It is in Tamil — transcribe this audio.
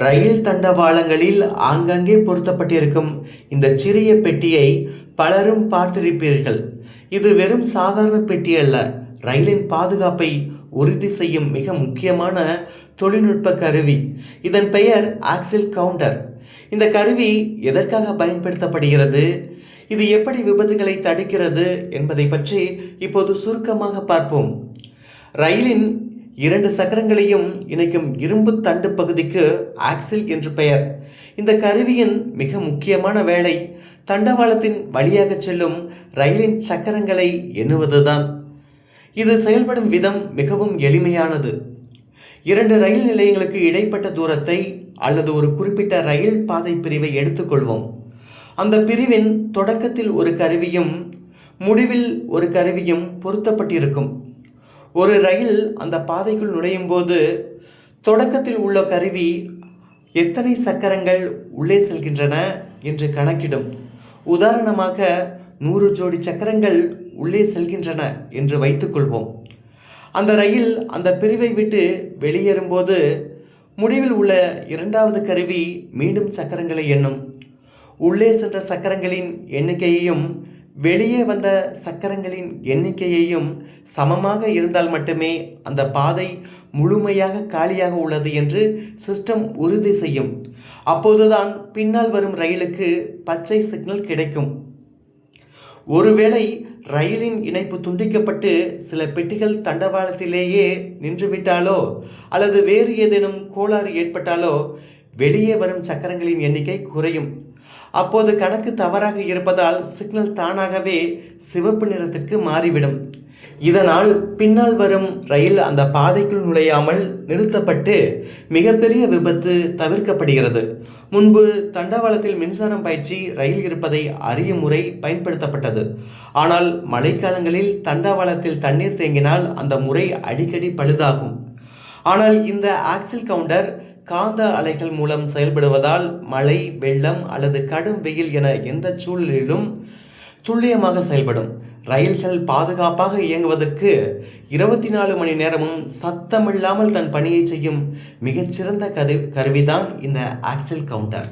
ரயில் தண்டவாளங்களில் ஆங்காங்கே பொருத்தப்பட்டிருக்கும் இந்த சிறிய பெட்டியை பலரும் பார்த்திருப்பீர்கள். இது வெறும் சாதாரண பெட்டி அல்ல, ரயிலின் பாதுகாப்பை உறுதி செய்யும் மிக முக்கியமான தொழில்நுட்ப கருவி. இதன் பெயர் ஆக்சில் கவுண்டர். இந்த கருவி எதற்காக பயன்படுத்தப்படுகிறது, இது எப்படி விபத்துகளை தடுக்கிறது என்பதை பற்றி இப்போது சுருக்கமாக பார்ப்போம். ரயிலின் 2 சக்கரங்களையும் இணைக்கும் இரும்பு தண்டு பகுதிக்கு ஆக்சில் என்று பெயர். இந்த கருவியின் மிக முக்கியமான வேலை தண்டவாளத்தின் வழியாக செல்லும் ரயிலின் சக்கரங்களை எண்ணுவதுதான். இது செயல்படும் விதம் மிகவும் எளிமையானது. 2 ரயில் நிலையங்களுக்கு இடைப்பட்ட தூரத்தை அல்லது ஒரு குறிப்பிட்ட ரயில் பாதை பிரிவை எடுத்துக்கொள்வோம். அந்த பிரிவின் தொடக்கத்தில் ஒரு கருவியும் முடிவில் ஒரு கருவியும் பொருத்தப்பட்டிருக்கும். ஒரு ரயில் அந்த பாதைக்குள் நுழையும் போது தொடக்கத்தில் உள்ள கருவி எத்தனை சக்கரங்கள் உள்ளே செல்கின்றன என்று கணக்கிடும். உதாரணமாக 100 ஜோடி சக்கரங்கள் உள்ளே செல்கின்றன என்று வைத்துக்கொள்வோம். அந்த ரயில் அந்த பிரிவை விட்டு வெளியேறும்போது முடிவில் உள்ள 2வது கருவி மீண்டும் சக்கரங்களை எண்ணும். உள்ளே சென்ற சக்கரங்களின் எண்ணிக்கையையும் வெளியே வந்த சக்கரங்களின் எண்ணிக்கையையும் சமமாக இருந்தால் மட்டுமே அந்த பாதை முழுமையாக காலியாக உள்ளது என்று சிஸ்டம் உறுதி செய்யும். அப்போதுதான் பின்னால் வரும் ரயிலுக்கு பச்சை சிக்னல் கிடைக்கும். ஒருவேளை ரயிலின் இணைப்பு துண்டிக்கப்பட்டு சில பெட்டிகள் தண்டவாளத்திலேயே நின்றுவிட்டாலோ அல்லது வேறு ஏதேனும் கோளாறு ஏற்பட்டாலோ வெளியே வரும் சக்கரங்களின் எண்ணிக்கை குறையும். அப்போது கணக்கு தவறாக இருப்பதால் சிக்னல் தானாகவே சிவப்பு நிறத்திற்கு மாறிவிடும். இதனால் பின்னால் வரும் ரயில் அந்த பாதைக்குள் நுழையாமல் நிறுத்தப்பட்டு மிகப்பெரிய விபத்து தவிர்க்கப்படுகிறது. முன்பு தண்டவாளத்தில் மின்சாரம் பாய்ச்சி ரயில் இருப்பதை அறியும் முறை பயன்படுத்தப்பட்டது. ஆனால் மழைக்காலங்களில் தண்டவாளத்தில் தண்ணீர் தேங்கினால் அந்த முறை அடிக்கடி பழுதாகும். ஆனால் இந்த ஆக்சில் கவுண்டர் காந்த அலைகள் மூலம் செயல்படுவதால் மழை, வெள்ளம் அல்லது கடும் வெயில் என எந்த சூழலிலும் துல்லியமாக செயல்படும். ரயில்கள் பாதுகாப்பாக இயங்குவதற்கு 24 மணி நேரமும் சத்தமில்லாமல் தன் பணியை செய்யும் மிகச்சிறந்த கருவிதான் இந்த ஆக்சில் கவுண்டர்.